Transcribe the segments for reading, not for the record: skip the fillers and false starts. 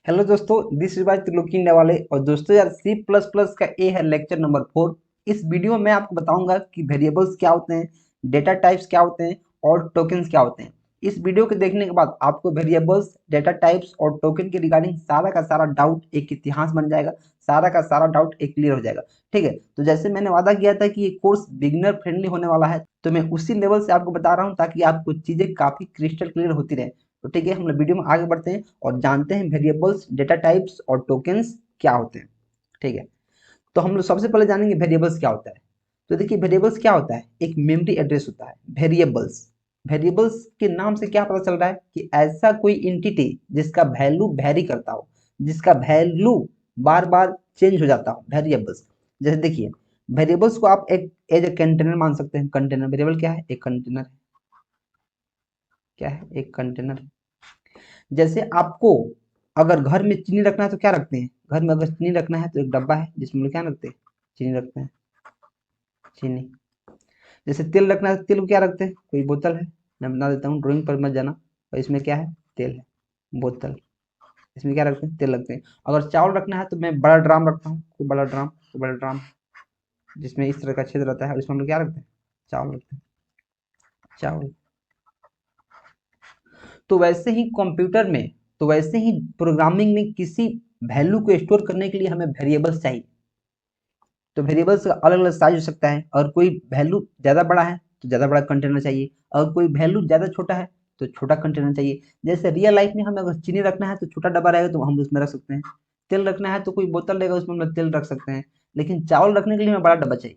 Hello दोस्तों, this is by त्रिलोकी नेवाले। और दोस्तों यार, सी प्लस प्लस का ये है लेक्चर नंबर 4। इस वीडियो में आपको बताऊंगा कि वेरिएबल्स क्या होते हैं, डेटा टाइप्स क्या होते हैं और टोकन्स क्या होते हैं। इस वीडियो को देखने के बाद आपको वेरिएबल्स, डेटा टाइप्स और टोकन के रिगार्डिंग सारा का सारा डाउट एक इतिहास बन जाएगा, सारा का सारा डाउट एक क्लियर हो जाएगा। ठीक है, तो जैसे मैंने वादा किया था कि ये कोर्स बिगिनर फ्रेंडली होने वाला है, तो मैं उसी लेवल से आपको बता रहा हूँ ताकि आपको चीजें काफी क्रिस्टल क्लियर होती रहे। तो ठीक है, हम लोग वीडियो में आगे बढ़ते हैं और जानते हैं वेरिएबल्स, डेटा टाइप्स और टोकन्स क्या होते हैं। ठीक है, तो हम लोग सबसे पहले जानेंगे वेरिएबल्स क्या होता है। तो देखिए, वेरिएबल्स क्या होता है, एक मेमोरी एड्रेस होता है। वेरिएबल्स वेरिएबल्स के नाम से क्या पता चल रहा है कि ऐसा कोई इंटिटी जिसका वैल्यू वेरी करता हो, जिसका वैल्यू बार बार चेंज हो जाता हो, वेरिएबल्स। जैसे देखिए, वेरिएबल्स को आप एक एज ए कंटेनर मान सकते हैं। कंटेनर वेरिएबल क्या है, एक कंटेनर। क्या है, एक कंटेनर। जैसे आपको अगर घर में चीनी रखना है तो क्या रखते हैं, घर में अगर चीनी रखना है तो एक डब्बा है जिसमें हम लोग क्या रखते हैं, चीनी रखते हैं, चीनी। जैसे तेल रखना है तो तेल को क्या रखते हैं, कोई बोतल है, मैं बता देता हूँ, ड्राइंग पर मत जाना। और इसमें क्या है, तेल है, बोतल। इसमें क्या रखते हैं, तेल रखते हैं। अगर चावल रखना है तो मैं बड़ा ड्राम रखता हूँ, खूब बड़ा ड्राम, खूब बड़ा ड्राम, जिसमें इस तरह का छेद रहता है और इसमें हम लोग क्या रखते हैं, चावल रखते हैं, चावल। तो वैसे ही कंप्यूटर में, तो वैसे ही प्रोग्रामिंग में किसी वैल्यू को स्टोर करने के लिए हमें वेरिएबल्स चाहिए। तो वेरिएबल्स का अलग अलग साइज हो सकता है। और कोई वैल्यू ज़्यादा बड़ा है तो ज़्यादा बड़ा कंटेनर चाहिए, और कोई वैल्यू ज़्यादा छोटा है तो छोटा कंटेनर चाहिए। जैसे रियल लाइफ में हमें अगर चीनी रखना है तो छोटा डब्बा रहेगा तो हम उसमें रख सकते हैं। तेल रखना है तो कोई बोतल रहेगा, उसमें हम तेल रख सकते हैं। लेकिन चावल रखने के लिए हमें बड़ा डब्बा चाहिए।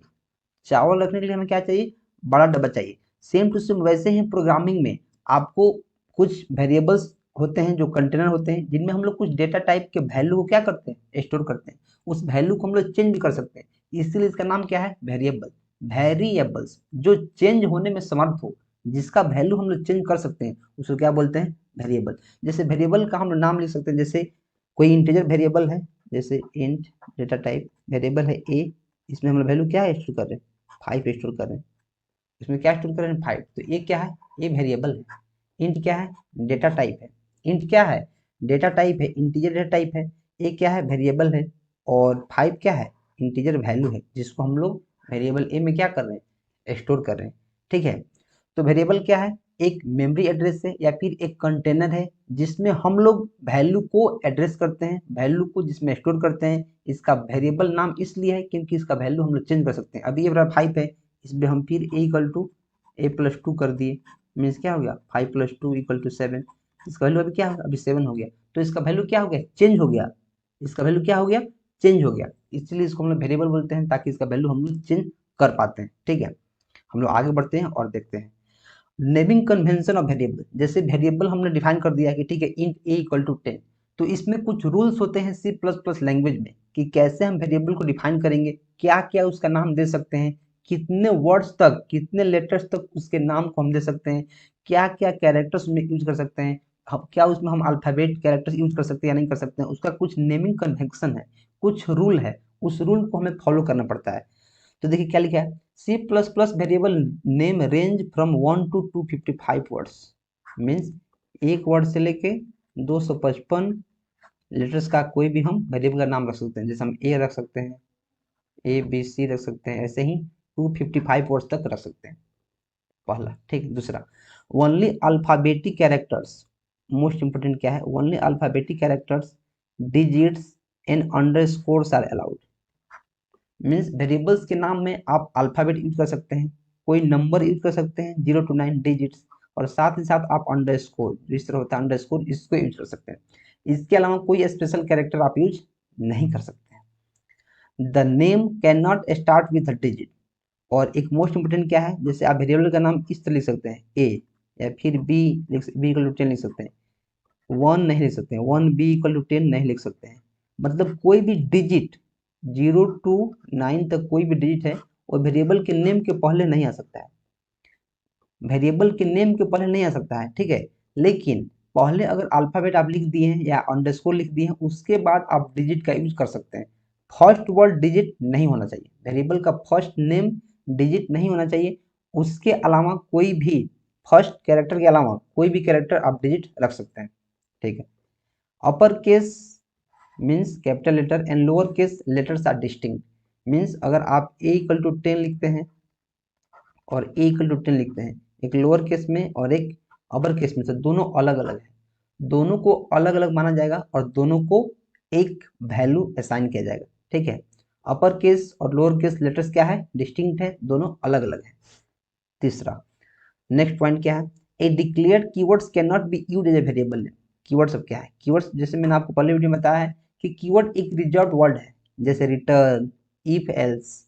चावल रखने के लिए हमें क्या चाहिए, बड़ा डब्बा चाहिए। सेम टू सेम वैसे ही प्रोग्रामिंग में आपको कुछ वेरिएबल्स होते हैं जो कंटेनर होते हैं, जिनमें हम लोग कुछ डेटा टाइप के वैल्यू को क्या करते हैं, स्टोर करते हैं। उस वैल्यू को हम लोग चेंज भी कर सकते हैं, इसीलिए इसका नाम क्या है, वेरिएबल। वेरिएबल्स जो चेंज होने में समर्थ हो, जिसका वैल्यू हम लोग चेंज कर सकते हैं, उसको क्या बोलते हैं, वेरिएबल। जैसे वेरिएबल का हम लोग नाम लिख सकते हैं। जैसे कोई इंटीजर वेरिएबल है, जैसे इंट डेटा टाइप वेरिएबल है ए, इसमें हम लोग वैल्यू क्या है, स्टोर कर रहे हैं, 5 स्टोर कर रहे हैं। इसमें क्या स्टोर कर रहे हैं, 5। तो ये क्या है, ये वेरिएबल है। इंट क्या है, डेटा टाइप है। इंट क्या है, डेटा टाइप है, इंटीजर डेटा टाइप है। ए क्या है, वेरिएबल है। और 5 क्या है, इंटीजर वैल्यू है, जिसको हम लोग वेरिएबल ए में क्या कर रहे हैं, स्टोर कर रहे हैं। ठीक है, तो वेरिएबल क्या है, एक मेमोरी एड्रेस है या फिर एक कंटेनर है जिसमें हम लोग वैल्यू को एड्रेस करते हैं, वैल्यू को जिसमें स्टोर करते हैं। इसका वेरिएबल नाम इसलिए है क्योंकि इसका वैल्यू हम लोग चेंज कर सकते हैं। अभी ये बड़ा 5 है, इसमें हम फिर ए इक्वल टू ए प्लस 2 कर दिए, मीन्स क्या हो गया, 5 प्लस 2 इक्वल टू 7। इसका वैल्यू अभी क्या होगा, अभी 7 हो गया। तो इसका वैल्यू क्या हो गया, चेंज हो गया। इसका वैल्यू क्या हो गया, चेंज हो गया। इसलिए इसको हम लोग वेरिएबल बोलते हैं, ताकि इसका वैल्यू हम लोग चेंज कर पाते हैं। ठीक है, हम लोग आगे बढ़ते हैं और देखते हैं नेमिंग कन्वेंशन ऑफ वेरिएबल। जैसे वेरिएबल हमने डिफाइन कर दिया है कि ठीक है, इंट ए इक्वल टू 10। तो इसमें कुछ रूल्स होते हैं सी प्लस प्लस लैंग्वेज में कि कैसे हम वेरिएबल को डिफाइन करेंगे, क्या क्या उसका नाम दे सकते हैं, कितने वर्ड्स तक, कितने लेटर्स तक उसके नाम को हम दे सकते हैं, क्या क्या कैरेक्टर्स में यूज कर सकते हैं, क्या उसमें हम अल्फाबेट कैरेक्टर्स यूज कर सकते हैं या नहीं कर सकते हैं। उसका कुछ नेमिंग कन्वेंशन है, कुछ रूल है, उस रूल को हमें फॉलो करना पड़ता है। तो देखिए क्या लिखा है, C plus plus variable name range from 1 to 255 words. Means एक वर्ड से लेके 255 लेटर्स का कोई भी हम वेरिएबल का नाम रख सकते हैं। जैसे हम ए रख सकते हैं, ए बी सी रख सकते हैं, ऐसे ही 255 वर्ड्स तक रख सकते हैं, पहला। ठीक, दूसरा, only alphabetic characters. Most important क्या है, only alphabetic characters, digits and underscores are allowed. Means variables के नाम में आप अल्फाबेट यूज कर सकते हैं, कोई नंबर यूज कर सकते हैं 0 to 9 डिजिट्स, और साथ ही साथ आप अंडरस्कोर, जिस तरह होता है अंडरस्कोर, इसको यूज कर सकते हैं। इसके अलावा कोई स्पेशल कैरेक्टर आप यूज नहीं कर सकते हैं। The name can not start with digit. और एक मोस्ट इंपोर्टेंट क्या है, जैसे आप वेरिएबल का नाम इस तरह लिख सकते हैं, ए या फिर बी, बी इक्वल टू 10 लिख सकते हैं। 1 नहीं लिख सकते हैं, 1 बी इक्वल टू 10 नहीं लिख सकते हैं। मतलब कोई भी डिजिट 0 to 9 तक कोई भी डिजिट है वो वेरिएबल के नेम के पहले नहीं आ सकता है, वेरिएबल के नेम के पहले नहीं आ सकता है। ठीक है, लेकिन पहले अगर अल्फाबेट आप लिख दिए हैं या अंडरस्कोर लिख दिए हैं, उसके बाद आप डिजिट का यूज कर सकते हैं। फर्स्ट वर्ड डिजिट नहीं होना चाहिए, वेरिएबल का फर्स्ट नेम डिजिट नहीं होना चाहिए। उसके अलावा कोई भी, फर्स्ट कैरेक्टर के अलावा कोई भी कैरेक्टर आप डिजिट रख सकते हैं। ठीक है, upper case means capital letter and lower case letters are distinct. Means अगर आप a इक्वल टू 10 लिखते हैं और a इक्वल टू 10 लिखते हैं, एक लोअर केस में और एक अपर केस में, तो दोनों अलग अलग है, दोनों को अलग अलग माना जाएगा और दोनों को एक वैल्यू असाइन किया जाएगा। ठीक है, अपर केस और लोअर केस लेटर्स क्या है, डिस्टिंक्ट है, दोनों अलग अलग है। तीसरा नेक्स्ट पॉइंट क्या है, a declared keywords can not be used as a variable name. Keywords अब क्या है, कीवर्ड्स जैसे मैंने आपको पहले वीडियो में बताया है कि कीवर्ड एक रिजर्व्ड वर्ड है, जैसे रिटर्न, इफ एल्स,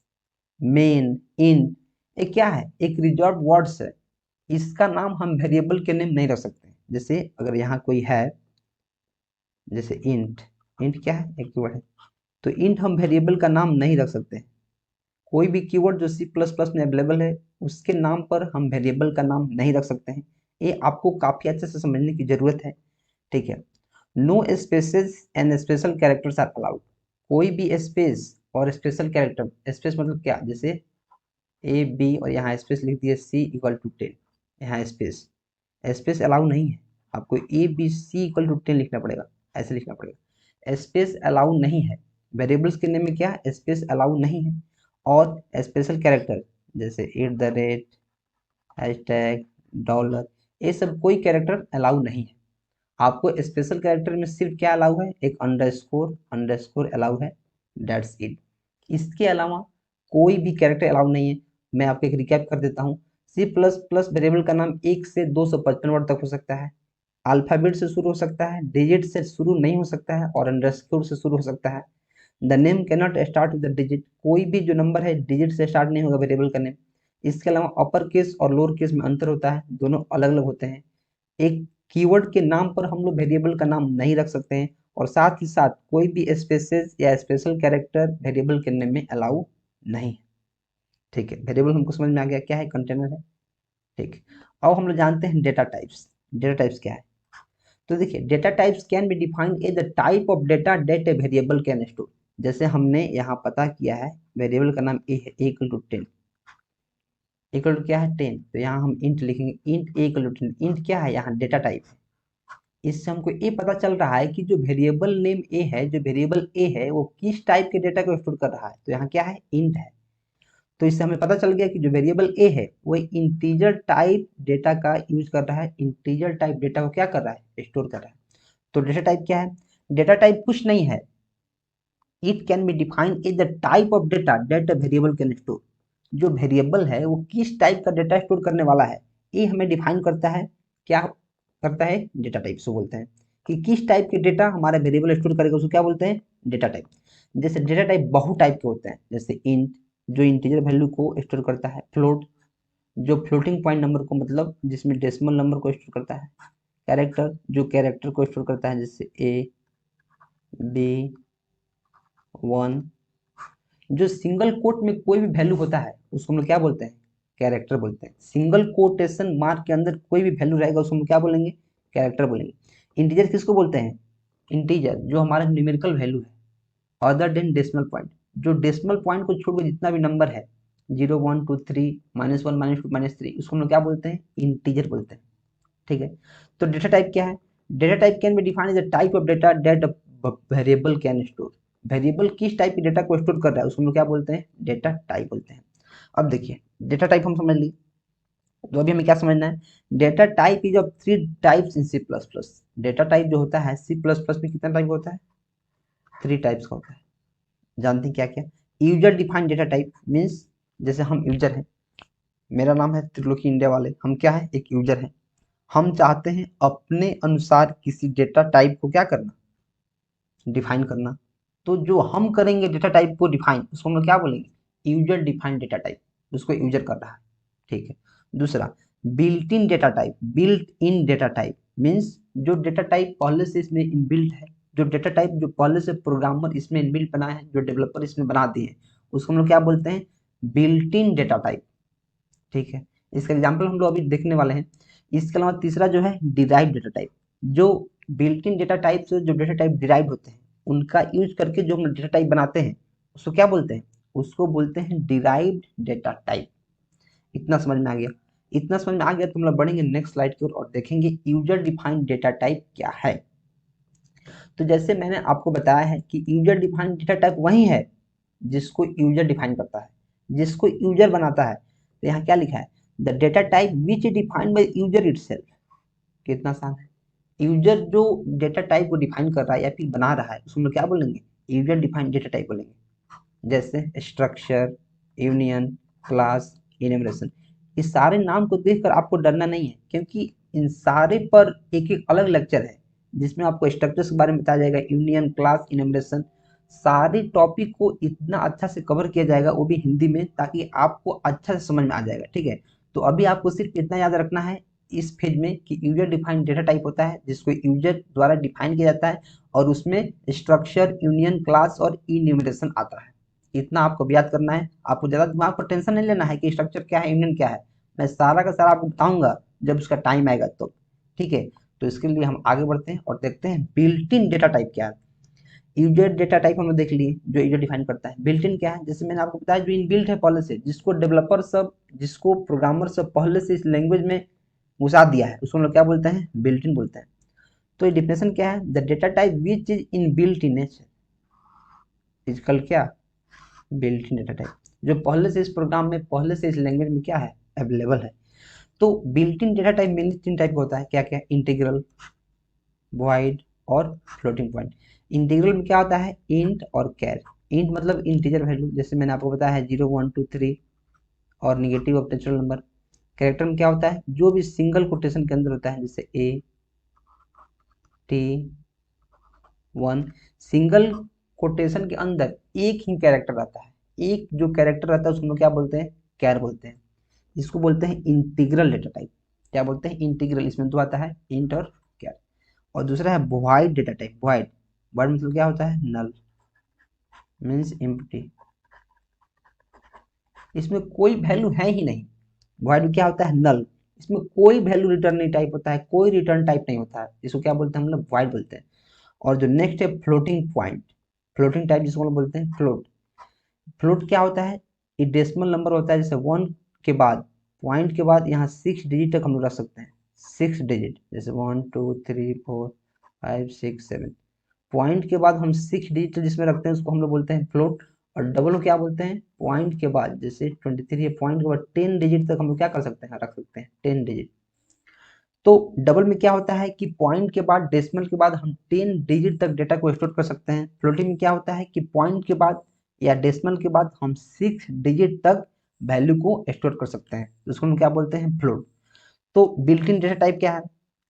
मेन, इन, ये क्या है, एक रिजर्व्ड वर्ड्स है, इसका नाम हम वेरिएबल के नेम नहीं रख सकते। जैसे अगर यहाँ कोई है, जैसे इंट, इंट क्या है, एक कीवर्ड है, तो इंट हम वेरिएबल का नाम नहीं रख सकते। कोई भी कीवर्ड जो C++ में अवेलेबल है उसके नाम पर हम वेरिएबल का नाम नहीं रख सकते हैं, ये आपको काफी अच्छे से समझने की जरूरत है। ठीक है, no spaces and special characters are allowed. कोई भी स्पेस और स्पेशल कैरेक्टर, स्पेस मतलब क्या, जैसे ए बी और यहाँ स्पेस लिख दिए C इक्वल टू 10, यहाँ स्पेस, स्पेस अलाउ नहीं है, आपको A B C equal to 10 लिखना पड़ेगा, ऐसे लिखना पड़ेगा, स्पेस अलाउ नहीं है। वेरिएबल्स के नेम में क्या, स्पेस अलाउ नहीं है। और स्पेशल कैरेक्टर जैसे @ हैशटैग, डॉलर, ये सब कोई कैरेक्टर अलाउ नहीं है। आपको स्पेशल कैरेक्टर में सिर्फ क्या अलाउ है, एक अंडरस्कोर, अंडरस्कोर अलाउ है, दैट्स इट। इसके अलावा कोई भी कैरेक्टर अलाउ नहीं है। मैं आपको एक रिकैप कर देता हूँ, C++ वेरिएबल का नाम 1 से 255 वर्ड तक हो सकता है, अल्फाबेट से शुरू हो सकता है, डिजिट से शुरू नहीं हो सकता है और अंडरस्कोर से शुरू हो सकता है। The name can not start with the digit, कोई भी जो नंबर है डिजिट से स्टार्ट नहीं होगा वेरिएबल का नेम। इसके अलावा अपर केस और लोअर केस में अंतर होता है, दोनों अलग अलग होते हैं। एक कीवर्ड के नाम पर हम लोग वेरिएबल का नाम नहीं रख सकते हैं, और साथ ही साथ कोई भी स्पेसेस या स्पेशल कैरेक्टर वेरिएबल के नेम में अलाउ नहीं है। ठीक है, वेरिएबल हमको समझ में आ गया क्या है, कंटेनर है। ठीक, अब हम लोग जानते हैं डेटा टाइप्स। डेटा टाइप्स क्या है, तो देखिए data types can be defined as the type of data that a variable can store. जैसे हमने यहाँ पता किया है वेरिएबल का नाम ए है, इक्वल टू 10, इक्वल टू क्या है 10, तो यहाँ हम इंट लिखेंगे, इंट इक्वल टू 10। इंट क्या है, यहाँ डेटा टाइप है। इससे हमको ये पता चल रहा है कि जो वेरिएबल नेम ए है, जो वेरिएबल ए है वो किस टाइप के डेटा को स्टोर कर रहा है, तो यहाँ क्या है, इंट है। तो इससे हमें पता चल गया कि जो वेरिएबल ए है वो इंटीजर टाइप डेटा का यूज कर रहा है, इंटीजर टाइप डेटा को क्या कर रहा है, स्टोर कर रहा है। तो डेटा टाइप क्या है, डेटा टाइप कुछ नहीं है, it can be defined as the type of data that a variable can store. जो वेरिएबल है वो किस टाइप का डेटा स्टोर करने वाला है, ये हमें डिफाइन करता है, क्या करता है, डेटा टाइप से बोलते हैं कि किस टाइप के डेटा हमारा वेरिएबल स्टोर करेगा, उसको क्या बोलते हैं, डेटा टाइप। जैसे डेटा टाइप बहु टाइप के होते हैं, जैसे इंट जो इंटीजर वैल्यू को स्टोर करता है, फ्लोट जो फ्लोटिंग पॉइंट नंबर को, मतलब जिसमें डेसिमल नंबर को स्टोर करता है, कैरेक्टर जो कैरेक्टर को स्टोर करता है, जैसे ए बी 1, जो सिंगल कोट में कोई भी वैल्यू होता है उसको हम लोग क्या बोलते हैं, कैरेक्टर बोलते हैं। सिंगल कोटेशन मार्क के अंदर कोई भी वैल्यू रहेगा उसको हम क्या बोलेंगे, कैरेक्टर बोलेंगे। इंटीजर किसको बोलते हैं, इंटीजर जो हमारा न्यूमेरिकल वैल्यू है, अदर देन डेसिमल पॉइंट, जो डेसिमल पॉइंट को छोड़ के जितना भी नंबर है, 0 1 2 3 -1 -2 -3, उसको हम लोग क्या बोलते हैं, इंटीजर बोलते हैं। ठीक है, तो डेटा टाइप क्या है, data type can be defined as the type of data that variable can store. Variable किस टाइप के डेटा को स्टोर कर रहा है उसको हम लोग क्या बोलते हैं, डेटा टाइप बोलते हैं। अब देखिए डेटा टाइप हम समझ लिए, तो अभी हमें क्या समझना है, data type is of 3 types in C++। Data type जो होता है C++ में कितना टाइप होता है, 3 टाइप्स का होता है। जानते हैं क्या क्या, user defined data type means जैसे हम यूजर हैं, मेरा नाम है त्रिलोकी इंडिया वाले, हम क्या है, एक यूजर हैं, हम चाहते हैं अपने अनुसार किसी डेटा टाइप को क्या करना, डिफाइन करना। तो जो हम करेंगे डेटा टाइप को डिफाइन, उसको हम लोग क्या बोलेंगे, यूजर डिफाइंड डेटा टाइप, उसको यूजर कर रहा है। ठीक है, दूसरा built in data type, built in data type means जो डेटा टाइप पहले से इसमें इनबिल्ट है, जो डेटा टाइप जो पहले से प्रोग्रामर इसमें इनबिल्ट बनाए हैं, जो डेवलपर इसमें बना दिए हैं, उसको हम लोग क्या बोलते हैं, बिल्ट इन डेटा टाइप। ठीक है, इसका एग्जाम्पल हम लोग अभी देखने वाले हैं। इसके अलावा तीसरा जो है डिराइव डेटा टाइप, जो बिल्ट इन डेटा टाइप से जो डेटा टाइप डिराइव होते हैं उनका यूज करके जो हम डेटा टाइप बनाते हैं उसको क्या बोलते हैं, उसको बोलते हैं डिराइव्ड डेटा टाइप। इतना समझ में आ गया, इतना समझ में आ गया तो हम लोग बढ़ेंगे नेक्स्ट स्लाइड की ओर और देखेंगे यूजर डिफाइंड डेटा टाइप क्या है। तो जैसे मैंने आपको बताया है कि यूजर डिफाइंड डेटा टाइप वही है जिसको यूजर डिफाइन करता है, जिसको यूजर बनाता है। तो यहाँ क्या लिखा है, the data type which is defined by user itself. कितना आसान है, यूजर जो डेटा टाइप को डिफाइन कर रहा है या फिर बना रहा है उसको हम लोग क्या बोलेंगे, यूजर डिफाइंड डेटा टाइप बोलेंगे। जैसे स्ट्रक्चर, यूनियन, क्लास, इनमरेशन, इस सारे नाम को देखकर आपको डरना नहीं है, क्योंकि इन सारे पर एक एक अलग लेक्चर है जिसमें आपको स्ट्रक्चर्स के बारे में बताया जाएगा, यूनियन, क्लास, इनमरेशन, सारे टॉपिक को इतना अच्छा से कवर किया जाएगा, वो भी हिंदी में, ताकि आपको अच्छा से समझ में आ जाएगा। ठीक है, तो अभी आपको सिर्फ इतना याद रखना है इस पेज में कि यूजर डिफाइंड डेटा टाइप होता है जिसको यूजर द्वारा डिफाइन किया जाता है, और उसमें स्ट्रक्चर, यूनियन, क्लास और इन्यूमरेशन आता है। इतना आपको याद करना है, आपको ज़्यादा दिमाग पर टेंशन नहीं लेना है कि स्ट्रक्चर क्या है, यूनियन क्या है। मैं सारा का सारा आपको बताऊंगा जब उसका टाइम आएगा तो। ठीक है, तो इसके लिए हम आगे बढ़ते हैं और देखते हैं बिल्ट इन डेटा टाइप क्या है। यूजर डेटा टाइप हम लोग देख लिए जो यूजर डिफाइन करता है। बिल्ट इन क्या है, जैसे मैंने आपको बताया जो इनबिल्ट है पहले से, जिसको डेवलपर सब, जिसको प्रोग्रामर सब पहले से इस लैंग्वेज में घुसा दिया है, उसको हम लोग क्या बोलते हैं, बिल्ट इन बोलते हैं। तो ये डिफिनेशन क्या है, the data type which is in built in is कल क्या, बिल्ट इन डेटा टाइप, जो पहले से इस प्रोग्राम में, पहले से इस लैंग्वेज में क्या है, अवेलेबल है। तो built in data type mainly तीन टाइप का होता है, क्या क्या, इंटीग्रल, वॉइड और फ्लोटिंग पॉइंट। इंटीग्रल में क्या होता है, इंट और कैर। इंट मतलब इंटीजर वैल्यू, जैसे मैंने आपको बताया है 0 1 2 3 और negative of natural number. Character में क्या होता है, जो भी सिंगल कोटेशन के अंदर होता है, जैसे ए टी 1, सिंगल कोटेशन के अंदर एक ही कैरेक्टर रहता है, एक जो कैरेक्टर रहता है उसको हम लोग क्या बोलते हैं, कैर बोलते हैं। इसको बोलते हैं इंटीग्रल डेटा टाइप। क्या बोलते हैं, इंटीग्रल। इसमें दो आता है, इंट और कैर। और दूसरा है void data type. Void, void मतलब क्या होता है, नल, मीन्स एम्प्टी, इसमें कोई वैल्यू है ही नहीं। वॉइड क्या होता है, नल, इसमें कोई वैल्यू रिटर्न नहीं टाइप होता है, कोई रिटर्न टाइप नहीं होता है, इसको क्या बोलते हैं हम लोग, वॉइड बोलते हैं। और जो नेक्स्ट है फ्लोटिंग पॉइंट, फ्लोटिंग टाइप जिसको हम लोग बोलते हैं फ्लोट। फ्लोट क्या होता है, ये डेसिमल नंबर होता है, जैसे 1 के बाद, पॉइंट के बाद यहाँ 6 डिजिट तक हम लोग रख सकते हैं, 6 डिजिट, जैसे 1 2 3 4 5 6 7। पॉइंट के बाद हम 6 डिजिट जिसमें रखते हैं उसको हम लोग बोलते हैं फ्लोट। और डबल को क्या बोलते हैं, पॉइंट के बाद, जैसे 23 है, पॉइंट के बाद 10 डिजिट तक हम लोग क्या कर सकते हैं, रख सकते हैं 10 डिजिट। तो डबल में क्या होता है कि पॉइंट के बाद, डेसिमल के बाद हम 10 डिजिट तक डेटा को स्टोर कर सकते हैं। फ्लोटिंग में क्या होता है कि पॉइंट के बाद या डेसिमल के बाद हम 6 डिजिट तक वैल्यू को स्टोर कर सकते हैं, उसको हम क्या बोलते हैं, फ्लोट। तो बिल्ट इन डेटा टाइप क्या है,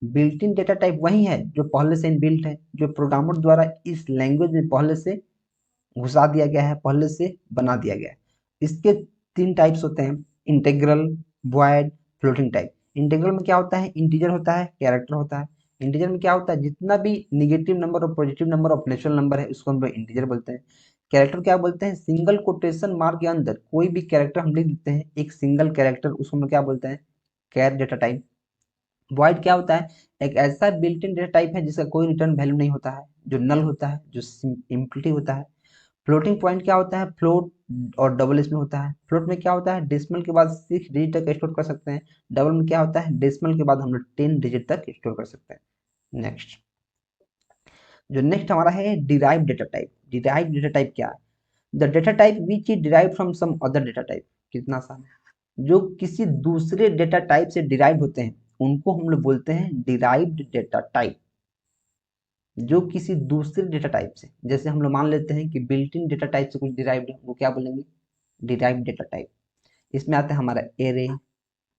बिल्ट इन डेटा टाइप वही है जो पहले से इनबिल्ट है, जो प्रोग्रामर द्वारा इस लैंग्वेज में पहले से घुसा दिया गया है, पहले से बना दिया गया है। इसके तीन टाइप्स होते हैं, integral, void, floating type. Integral में क्या होता है, इंटीजर होता है, कैरेक्टर होता है। इंटीजर में क्या होता है, जितना भी निगेटिव नंबर और positive number of natural number है उसको हम लोग इंटीजर बोलते हैं। कैरेक्टर क्या बोलते हैं, सिंगल कोटेशन मार्क के अंदर कोई भी कैरेक्टर हम लिख देते हैं, एक सिंगल कैरेक्टर, उसको हम लोग क्या बोलते हैं, कैर डेटा टाइप। वॉइड क्या होता है, एक ऐसा बिल्ट इन डेटा टाइप है जिसका कोई रिटर्न वैल्यू नहीं होता है, जो नल होता है, जो सिंपलिटी होता है। फ्लोटिंग पॉइंट क्या होता है, फ्लोट और डबल इसमें होता है। फ्लोट में क्या होता है, डेसिमल के बाद 6 डिजिट तक स्टोर कर सकते हैं। डबल में क्या होता है, डेसिमल के बाद हम लोग 10 डिजिट तक स्टोर कर सकते हैं। नेक्स्ट, जो नेक्स्ट हमारा है derive data type. Derive data type क्या है, the data type which is derive from some other data type. कितना आसान है, जो किसी दूसरे डेटा टाइप से डिराइव होते हैं उनको हम लोग बोलते हैं डिराइव्ड डेटा टाइप। जो किसी दूसरे डेटा टाइप से, जैसे हम लोग मान लेते हैं कि बिल्ट इन डेटा टाइप से कुछ डिराइव्ड है, वो क्या बोलेंगे, डिराइव्ड डेटा टाइप। इसमें आता है हमारा array,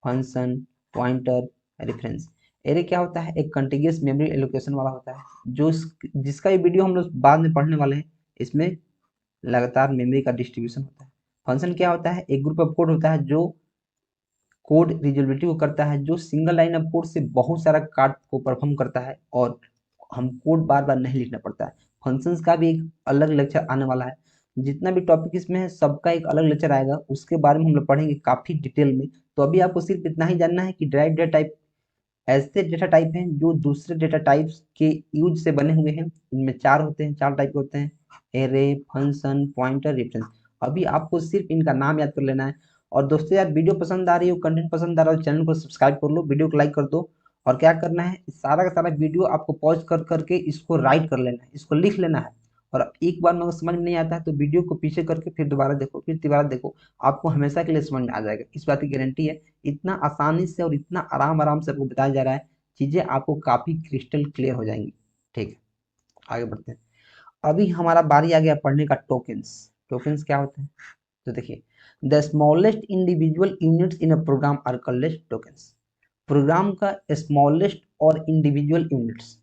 function, pointer, reference. Array क्या होता है, एक कंटिन्यूअस मेमोरी एलोकेशन वाला होता है, जो जिसका ये वीडियो हम लोग बाद में पढ़ने वाले हैं। इसमें लगातार मेमोरी का डिस्ट्रीब्यूशन होता है। फंक्शन क्या होता है, एक ग्रुप ऑफ कोड होता है जो कोड रिजल्बिलिटी को करता है, जो सिंगल लाइन ऑफ कोड से बहुत सारा कार्ड को परफॉर्म करता है और हम कोड बार बार नहीं लिखना पड़ता है। फंक्शंस का भी एक अलग लेक्चर आने वाला है, जितना भी टॉपिक इसमें है सबका एक अलग लेक्चर आएगा, उसके बारे में हम लोग पढ़ेंगे काफ़ी डिटेल में। तो अभी आपको सिर्फ इतना ही जानना है कि ड्राइव डेटा टाइप ऐसे डेटा टाइप हैं जो दूसरे डेटा टाइप्स के यूज से बने हुए हैं। इनमें चार होते हैं, चार टाइप के होते हैं, एरे, फंक्शन, पॉइंटर, रेफरेंस। अभी आपको सिर्फ इनका नाम याद कर लेना है। और दोस्तों यार, वीडियो पसंद आ रही हो, कंटेंट पसंद आ रहा हो, चैनल को सब्सक्राइब कर लो, वीडियो को लाइक कर दो और क्या करना है, सारा का सारा वीडियो आपको पॉज कर करके इसको राइट कर लेना है, इसको लिख लेना है। और एक बार में अगर समझ में नहीं आता है तो वीडियो को पीछे करके फिर दोबारा देखो, फिर दोबारा देखो, आपको हमेशा के लिए समझ में आ जाएगा, इस बात की गारंटी है। इतना आसानी से और इतना आराम आराम से आपको बताया जा रहा है, चीजें आपको काफी क्रिस्टल क्लियर हो जाएंगी। ठीक है, आगे बढ़ते हैं। अभी हमारा बारी आ गया पढ़ने का टोकन्स। टोकन्स क्या होते हैं, तो देखिए, the smallest individual units in a program are called as tokens. Program का स्मॉलेस्ट और इंडिविजुअल यूनिट्स,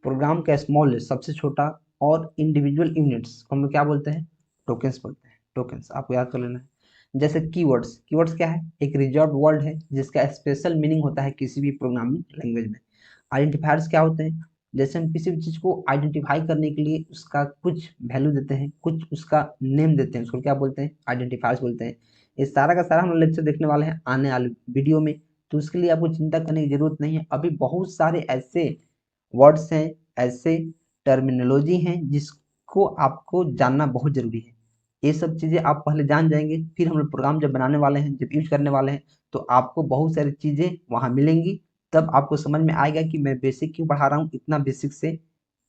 प्रोग्राम का स्मॉलेस्ट सबसे छोटा और इंडिविजुअल यूनिट्स को हम लोग क्या बोलते हैं, टोकन्स बोलते हैं। टोकन्स आपको याद कर लेना है। जैसे कीवर्ड्स, कीवर्ड्स क्या है, एक रिजर्व वर्ड है जिसका स्पेशल मीनिंग होता है किसी भी प्रोग्रामिंग लैंग्वेज में। आइडेंटिफायर्स क्या होते हैं, जैसे हम किसी भी चीज को आइडेंटिफाई करने के लिए उसका कुछ वैल्यू देते हैं, कुछ उसका नेम देते हैं, उसको क्या बोलते हैं, आइडेंटिफायर्स बोलते हैं। ये सारा का सारा हम लेक्चर देखने वाले हैं आने वाले वीडियो में, तो उसके लिए आपको चिंता करने की जरूरत नहीं है। अभी बहुत सारे ऐसे वर्ड्स हैं, ऐसे टर्मिनोलॉजी हैं जिसको आपको जानना बहुत जरूरी है। ये सब चीजें आप पहले जान जाएंगे, फिर हम लोग प्रोग्राम जब बनाने वाले हैं, जब यूज करने वाले हैं, तो आपको बहुत सारी चीजें वहां मिलेंगी। तब आपको समझ में आएगा कि मैं बेसिक क्यों पढ़ा रहा हूँ इतना बेसिक से,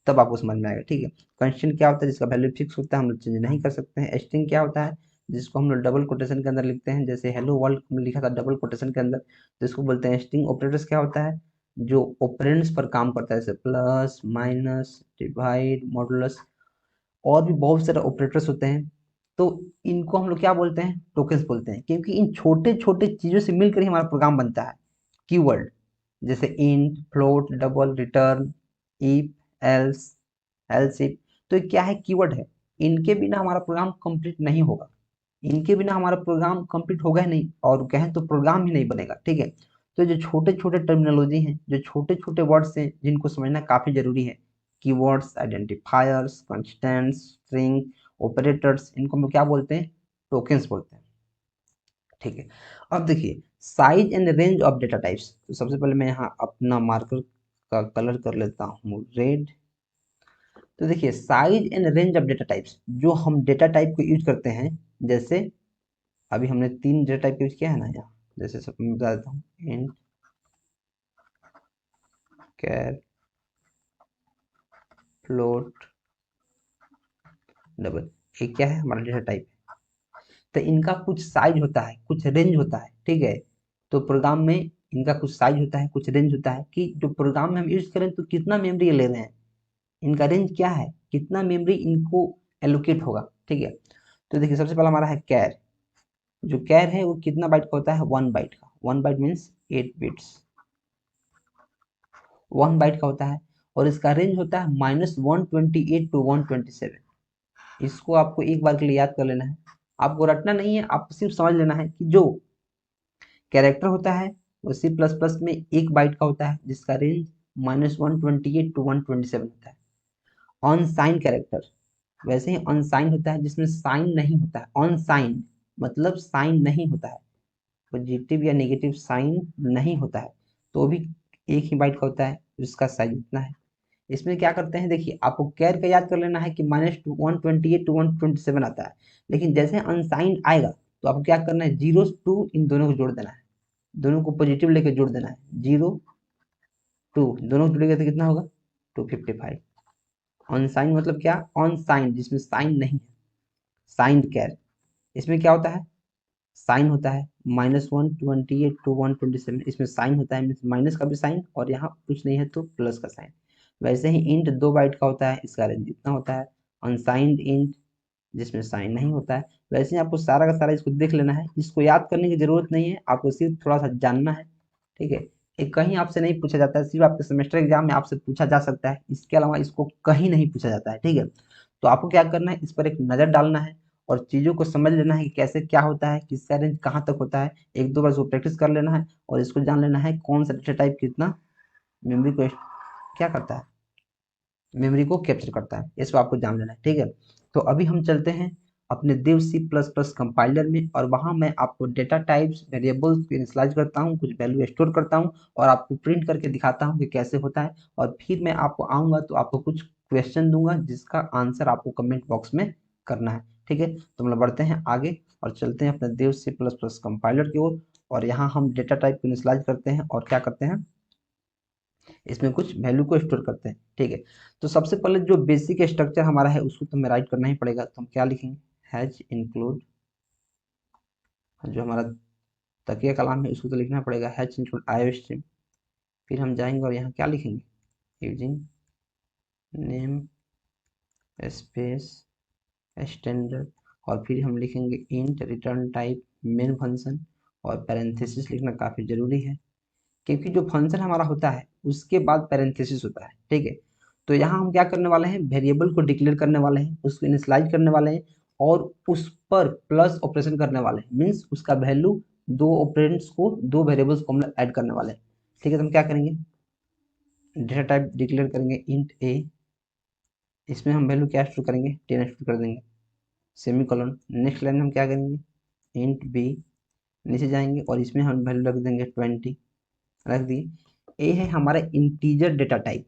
तब आपको समझ में आएगा। ठीक है, कंस्टेंट क्या होता है, जिसका वैल्यू फिक्स होता है, हम लोग चेंज नहीं कर सकते हैं। स्ट्रिंग क्या होता है, जिसको हम लोग डबल कोटेशन के अंदर लिखते हैं, जैसे हेलो वर्ल्ड में लिखा था डबल कोटेशन के अंदर, जिसको बोलते हैं स्ट्रिंग। ऑपरेटर्स क्या होता है, जो ऑपरेंड्स पर काम करता है, जैसे प्लस, माइनस, डिवाइड, मॉडुलस, और भी बहुत सारे ऑपरेटर्स होते हैं। तो इनको हम लोग क्या बोलते हैं, टोकन्स बोलते हैं, क्योंकि इन छोटे छोटे चीजों से मिलकर ही हमारा प्रोग्राम बनता है। कीवर्ड जैसे int, float, double, return, if, else, else if, तो ये क्या है, कीवर्ड है। इनके बिना हमारा प्रोग्राम कंप्लीट नहीं होगा, इनके बिना हमारा प्रोग्राम कंप्लीट होगा ही नहीं, और कहें तो प्रोग्राम ही नहीं बनेगा। ठीक है, तो जो छोटे छोटे टर्मिनोलॉजी हैं, जो छोटे छोटे वर्ड्स हैं जिनको समझना काफी जरूरी है, keywords, identifiers, constants, string, operators, इनको हम लोग क्या बोलते हैं, टोकन्स बोलते हैं। ठीक है, अब देखिए size and range of data types. तो सबसे पहले मैं यहाँ अपना मार्कर का कलर कर लेता हूँ रेड। तो देखिए size and range of data types, जो हम डेटा टाइप को यूज करते हैं, जैसे अभी हमने 3 डेटा टाइप यूज किया है ना यहाँ, जैसे सब मैं बता देता हूँ, इंट, कैर, फ्लोट, डबल, ये क्या है, हमारा डेटा टाइप। तो इनका कुछ साइज होता है, कुछ रेंज होता है। ठीक है, तो प्रोग्राम में इनका कुछ साइज होता है, कुछ रेंज होता है, कि जो प्रोग्राम में हम यूज करें तो कितना मेमोरी ले रहे हैं, इनका रेंज क्या है, कितना मेमोरी इनको एलोकेट होगा। ठीक है, तो देखिए सबसे पहला हमारा है कैर। जो कैर है वो कितना बाइट का होता है, 1 बाइट का। 1 बाइट मीन्स 8 बिट्स, 1 बाइट का होता है। और इसका रेंज होता है -128 to 127। इसको आपको एक बार के लिए याद कर लेना है, आपको रटना नहीं है, आपको सिर्फ समझ लेना है कि जो कैरेक्टर होता है वो C++ में 1 बाइट का होता है, जिसका रेंज -128 to 127 होता है। अनसाइन कैरेक्टर वैसे ही अनसाइन होता है, जिसमें साइन नहीं होता है। अनसाइन मतलब साइन नहीं होता है, पॉजिटिव या नेगेटिव साइन नहीं होता है, तो भी 1 ही बाइट का होता है, जिसका साइज इतना है। इसमें क्या करते हैं, देखिए आपको कैर का याद कर लेना है कि -128 to 127 आता है, लेकिन जैसे अनसाइन आएगा तो आपको क्या करना है, 0 2 इन दोनों को जोड़ देना है, दोनों को पॉजिटिव लेके जोड़ देना है। 0 2 दोनों को जोड़ेगा तो कितना होगा, 255। अनसाइन मतलब क्या, अनसाइन जिसमें साइन नहीं है, साइंड कैर। इसमें क्या होता है, साइन होता है -128 to 127, इसमें साइन होता है, माइनस का भी साइन, और यहाँ कुछ नहीं है तो प्लस का साइन। वैसे ही इंट 2 बाइट का होता है, इसका रेंज इतना होता है। अनसाइंड इंट जिसमें साइन नहीं होता है। वैसे ही आपको सारा का सारा इसको देख लेना है, इसको याद करने की जरूरत नहीं है, आपको सिर्फ थोड़ा सा जानना है। ठीक है, ये कहीं आपसे नहीं पूछा जाता है, सिर्फ आपके सेमेस्टर एग्जाम में आपसे पूछा जा सकता है, इसके अलावा इसको कहीं नहीं पूछा जाता है। ठीक है, तो आपको क्या करना है, इस पर एक नजर डालना है और चीजों को समझ लेना है कि कैसे क्या होता है, किसका रेंज कहाँ तक होता है। एक दो बार इसको प्रैक्टिस कर लेना है और इसको जान लेना है कौन सा डेटा टाइप कितना मेमोरी को क्या करता है, मेमोरी को कैप्चर करता है, इसको आपको जान लेना है। ठीक है, तो अभी हम चलते हैं अपने देव C++ कंपाइलर में, और वहां मैं आपको डेटा टाइप्स, वेरिएबल्स को इनिशियलाइज करता हूं, कुछ वैल्यू स्टोर करता हूं, और आपको प्रिंट करके दिखाता हूं कि कैसे होता है। और फिर मैं आपको आऊंगा तो आपको कुछ क्वेश्चन दूंगा जिसका आंसर आपको कमेंट बॉक्स में करना है। ठीक है, तो हम लोग बढ़ते हैं आगे और चलते हैं अपने देव C++ कंपाइलर की ओर, और यहाँ हम डेटा टाइप को इनिशियलाइज करते हैं और क्या करते हैं, इसमें कुछ वैल्यू को स्टोर करते हैं, ठीक है। तो सबसे पहले जो बेसिक स्ट्रक्चर हमारा है उसको तो हमें राइट करना ही पड़ेगा, तो हम क्या लिखेंगे, हैज इंक्लूड, जो हमारा तकिया कलाम है उसको तो लिखना पड़ेगा, हैज इंक्लूड आईओ स्ट्रीम। फिर हम जाएंगे और यहाँ क्या लिखेंगे, यूजिंग नेम स्पेस स्टैंडर्ड, और फिर हम लिखेंगे int return type main function, और पैरेंथेसिस लिखना काफ़ी ज़रूरी है क्योंकि जो फंक्शन हमारा होता है उसके बाद पैरेंथेसिस होता है, ठीक है। तो यहाँ हम क्या करने वाले हैं, वेरिएबल को डिक्लेयर करने वाले हैं, उसको इनिशियलाइज करने वाले हैं और उस पर प्लस ऑपरेशन करने वाले हैं, मीन्स उसका वैल्यू दो ऑपरेंड्स को, दो वेरिएबल्स को हम लोग ऐड करने वाले हैं, ठीक है। तो हम क्या करेंगे, डेटा टाइप डिक्लेयर करेंगे इंट ए, इसमें हम वैल्यू क्या स्टोर करेंगे, 10 स्टोर कर देंगे, सेमी कॉलन। नेक्स्ट लाइन हम क्या करेंगे, इंट बी, नीचे जाएंगे और इसमें हम वैल्यू रख देंगे 20, रख दिए। ए है हमारा इंटीजर डेटा टाइप,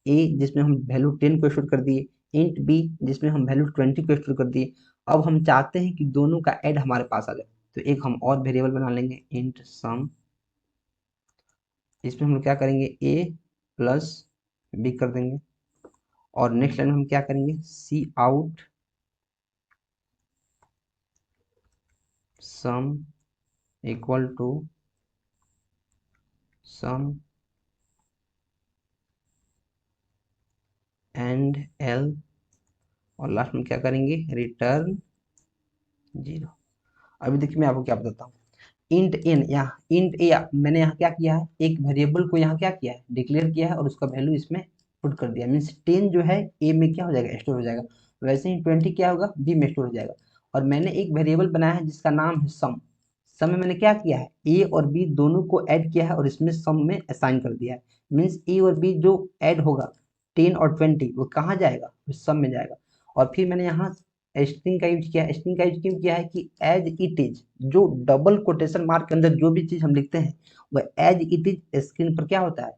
ए जिसमें हम वैल्यू 10 को स्टोर कर दिए, इंट बी जिसमें हम वैल्यू 20 को स्टोर कर दिए। अब हम चाहते हैं कि दोनों का ऐड हमारे पास आ जाए, तो एक हम और वेरिएबल बना लेंगे इंट सम, इसमें हम लोग क्या करेंगे, ए प्लस बी कर देंगे, और नेक्स्ट लाइन में हम क्या करेंगे, C out sum equal to sum endl, और लास्ट में क्या करेंगे, रिटर्न 0। अभी देखिए मैं आपको क्या बताता हूँ, इंट एन, यहाँ इंट ए मैंने यहाँ क्या किया है, एक वेरिएबल को यहाँ क्या किया है, डिक्लेयर किया है और उसका वैल्यू इसमें पुट कर दिया, मीन्स 10 जो है ए में क्या हो जाएगा, स्टोर हो जाएगा। वैसे ही 20 क्या होगा, बी में स्टोर हो जाएगा। और मैंने एक वेरिएबल बनाया है जिसका नाम है सम, सम में मैंने क्या किया है, ए और बी दोनों को ऐड किया है और इसमें सम में असाइन कर दिया है, मीन्स ए और बी जो ऐड होगा 10 और 20 वो कहाँ जाएगा, सम में जाएगा। और फिर मैंने यहाँ स्ट्रिंग का यूज किया है, स्ट्रिंग का यूज क्यों किया है कि एज इट इज, जो डबल कोटेशन मार्क के अंदर जो भी चीज हम लिखते हैं वह एज इट इज स्क्रीन पर क्या होता है,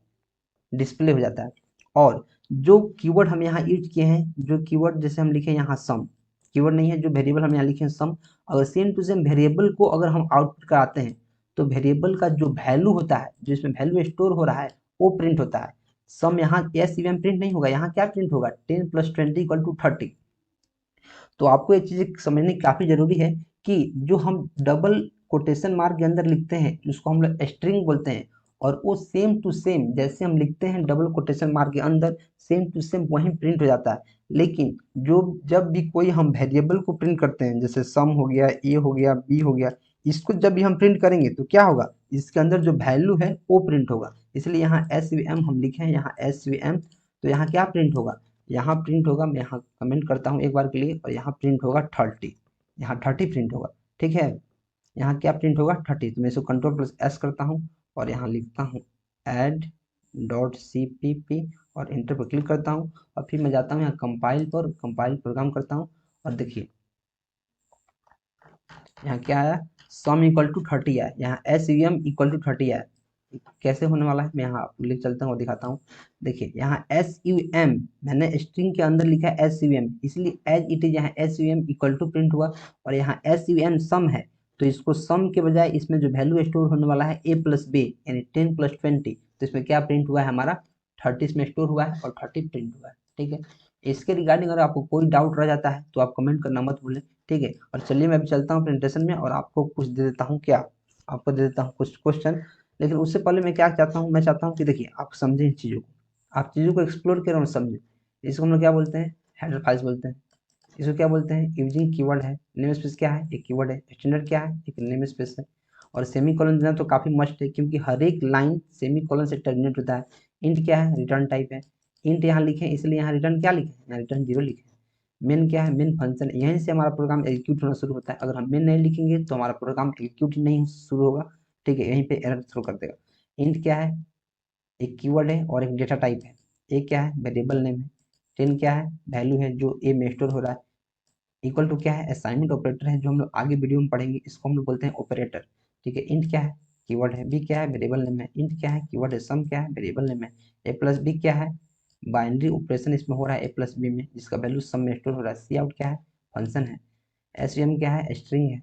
डिस्प्ले हो जाता है। और जो कीवर्ड हम यहाँ यूज किए हैं, जो कीवर्ड जैसे हम लिखे यहाँ सम, कीवर्ड नहीं है, जो वेरिएबल हम यहाँ लिखे हैं सम, अगर सेम टू सेम वेरिएबल को अगर हम आउटपुट कराते हैं तो वेरिएबल का जो वैल्यू होता है, जो इसमें वैल्यू स्टोर हो रहा है वो प्रिंट होता है। सम यहाँ एस प्रिंट नहीं होगा, यहाँ क्या प्रिंट होगा, 10 + 20 = 30। तो आपको ये चीज़ समझनी काफ़ी ज़रूरी है कि जो हम डबल कोटेशन मार्क के अंदर लिखते हैं उसको हम लोग स्ट्रिंग बोलते हैं, और वो सेम टू सेम जैसे हम लिखते हैं डबल कोटेशन मार्क के अंदर सेम टू सेम वहीं प्रिंट हो जाता है। लेकिन जो जब भी कोई हम वेरिएबल को प्रिंट करते हैं, जैसे सम हो गया, ए हो गया, बी हो गया, इसको जब भी हम प्रिंट करेंगे तो क्या होगा, इसके अंदर जो वैल्यू है वो प्रिंट होगा। इसलिए यहाँ एस वी एम हम लिखे हैं, यहाँ एस वी एम, तो यहाँ क्या प्रिंट होगा, यहाँ प्रिंट होगा, मैं यहाँ कमेंट करता हूँ एक बार के लिए, और यहाँ प्रिंट होगा 30, यहाँ 30 प्रिंट होगा, ठीक है। यहाँ क्या प्रिंट होगा, 30। तो मैं इसको Ctrl+S करता हूँ और यहाँ लिखता हूँ add.cpp और इंटर पर क्लिक करता हूँ, और फिर मैं जाता हूँ यहाँ कंपाइल पर, कंपाइल प्रोग्राम करता हूँ, और देखिए यहाँ क्या आया, सम इक्वल टू 30 आया, यहाँ SVM इक्वल टू 30 आया। कैसे होने वाला है मैं यहाँ लिख चलता हूँ और दिखाता हूँ। देखिए यहाँ SUM मैंने स्ट्रिंग के अंदर लिखा है SUM, इसलिए एज इट इज यहाँ SUM इक्वल टू प्रिंट हुआ, और यहाँ SUM सम है तो इसको सम के बजाय इसमें जो वैल्यू स्टोर होने वाला है A + B यानी 10 + 20, तो इसमें क्या प्रिंट हुआ है हमारा 30 इसमें स्टोर हुआ है और 30 प्रिंट हुआ है, ठीक है। इसके रिगार्डिंग अगर आपको कोई डाउट रह जाता है तो आप कमेंट करना मत भूलें, ठीक है। और चलिए मैं अभी चलता हूँ प्रेजेंटेशन में और आपको कुछ दे देता हूँ, क्या आपको दे देता हूँ कुछ क्वेश्चन। लेकिन उससे पहले मैं क्या चाहता हूँ, मैं चाहता हूँ कि देखिए आप समझें इन चीज़ों को, आप चीज़ों को एक्सप्लोर करें और समझें। इसको हम लोग क्या बोलते हैं, हेडर फाइल्स बोलते हैं। इसको क्या बोलते हैं, यूजिंग कीवर्ड है, नेम स्पेस क्या है, एक कीवर्ड है, स्टैंडर्ड क्या है, एक नेम स्पेस है, और सेमी कॉलन देना तो काफ़ी मस्ट है क्योंकि हर एक लाइन सेमी कॉलन से टर्मिनेट होता है। इंट क्या है, रिटर्न टाइप है, इंट यहाँ लिखे इसलिए यहाँ रिटर्न क्या लिखे, यहाँ रिटर्न 0 लिखे। मेन क्या है, मेन फंक्शन, यहीं से हमारा प्रोग्राम एग्जीक्यूट होना शुरू होता है। अगर हम मेन नहीं लिखेंगे तो हमारा प्रोग्राम एग्जीक्यूट नहीं शुरू होगा, ठीक है, यहीं पे एरर थ्रो कर देगा। इंट क्या है, एक कीवर्ड है और एक डेटा टाइप है। एक क्या है, वेरिएबल नेम है। 10 क्या है, वैल्यू है जो ए में स्टोर हो रहा है। इक्वल टू क्या है, असाइनमेंट ऑपरेटर है जो हम लोग आगे वीडियो में पढ़ेंगे, इसको हम लोग बोलते हैं ऑपरेटर, ठीक है। इंट क्या है, कीवर्ड है। बी क्या है, वेरिएबल नेम है। इंट क्या है, कीवर्ड है। सम क्या है, वेरिएबल नेम है। ए प्लस बी क्या है, बाइनरी ऑपरेशन इसमें हो रहा है ए प्लस बी में जिसका वैल्यू सम में स्टोर हो रहा है। सी आउट क्या है, फंक्शन है। एस क्या है, स्ट्रिंग है।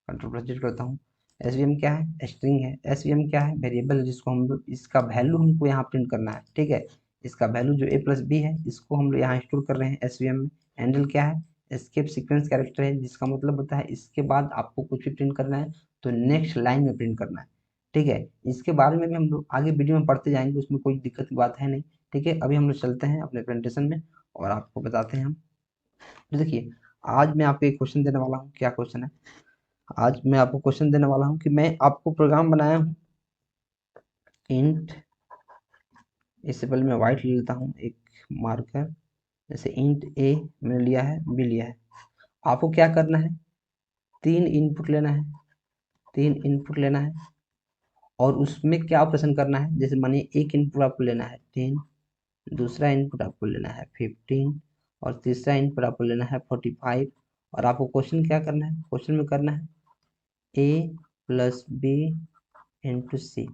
कंट्रोल प्लस जेड करता हूँ। एसवीएम क्या है, स्ट्रिंग है। एसवीएम क्या है, वेरिएबल, जिसको हम लोग इसका वैल्यू हमको यहाँ प्रिंट करना है, ठीक है। इसका वैल्यू जो a प्लस बी है, इसको हम लोग यहाँ स्टोर कर रहे हैं एसवीएम में। हैंडल क्या है, एस्केप सीक्वेंस कैरेक्टर है, जिसका मतलब होता है इसके बाद आपको कुछ भी प्रिंट करना है तो नेक्स्ट लाइन में प्रिंट करना है, ठीक है। इसके बारे में भी हम लोग आगे वीडियो में पढ़ते जाएंगे, उसमें कोई दिक्कत की बात है नहीं, ठीक है। अभी हम लोग चलते हैं अपने प्रेजेंटेशन में और आपको बताते हैं हम। तो देखिए, आज मैं आपको एक क्वेश्चन देने वाला हूँ। क्या क्वेश्चन है, आज मैं आपको क्वेश्चन देने वाला हूँ कि मैं आपको प्रोग्राम बनाया हूँ इंट, इससे पहले मैं वाइट ले लेता हूँ एक मार्कर, जैसे इंट ए मैंने लिया है, बी लिया है। आपको क्या करना है, तीन इनपुट लेना है, तीन इनपुट लेना है और उसमें क्या ऑपरेशन करना है। जैसे मानिए एक इनपुट आपको लेना है 10, दूसरा इनपुट आपको लेना है 15 और तीसरा इनपुट आपको लेना है 45। और आपको क्वेश्चन क्या करना है, क्वेश्चन में करना है ए प्लस बी इंटू सी,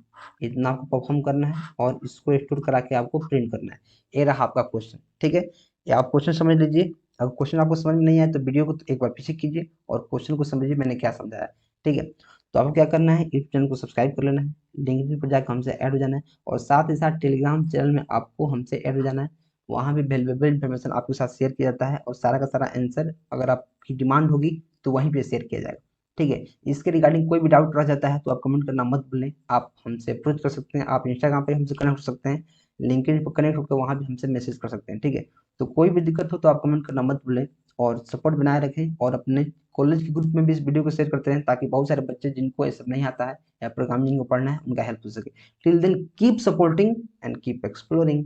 इतना आपको परफॉर्म करना है और इसको स्टोर करा के आपको प्रिंट करना है। ये रहा आपका क्वेश्चन, ठीक है। ये आप क्वेश्चन समझ लीजिए। अगर क्वेश्चन आपको समझ में नहीं आए तो वीडियो को एक बार पीछे कीजिए और क्वेश्चन को समझिए मैंने क्या समझाया, ठीक है। तो आपको क्या करना है, यूट्यूब चैनल को सब्सक्राइब कर लेना है, लिंक्डइन पर जाकर हमसे ऐड हो जाना है और साथ ही साथ टेलीग्राम चैनल में आपको हमसे ऐड हो जाना है। वहाँ भी वैल्यूएबल इन्फॉर्मेशन आपके साथ शेयर किया जाता है और सारा का सारा आंसर अगर आपकी डिमांड होगी तो वहीं पे शेयर किया जाएगा, ठीक है। इसके रिगार्डिंग कोई भी डाउट रह जाता है तो आप कमेंट करना मत भूलें। आप हमसे अप्रोच कर सकते हैं, आप इंस्टाग्राम पे हमसे कनेक्ट हो सकते हैं, लिंक्डइन पर कनेक्ट होकर वहाँ भी हमसे मैसेज कर सकते हैं, ठीक है। तो कोई भी दिक्कत हो तो आप कमेंट करना मत भूलें और सपोर्ट बनाए रखें और अपने कॉलेज के ग्रुप में भी इस वीडियो को शेयर करते रहें ताकि बहुत सारे बच्चे जिनको ये सब नहीं आता है या प्रोग्रामिंग को पढ़ना है उनका हेल्प हो सके। Till then keep supporting and keep exploring.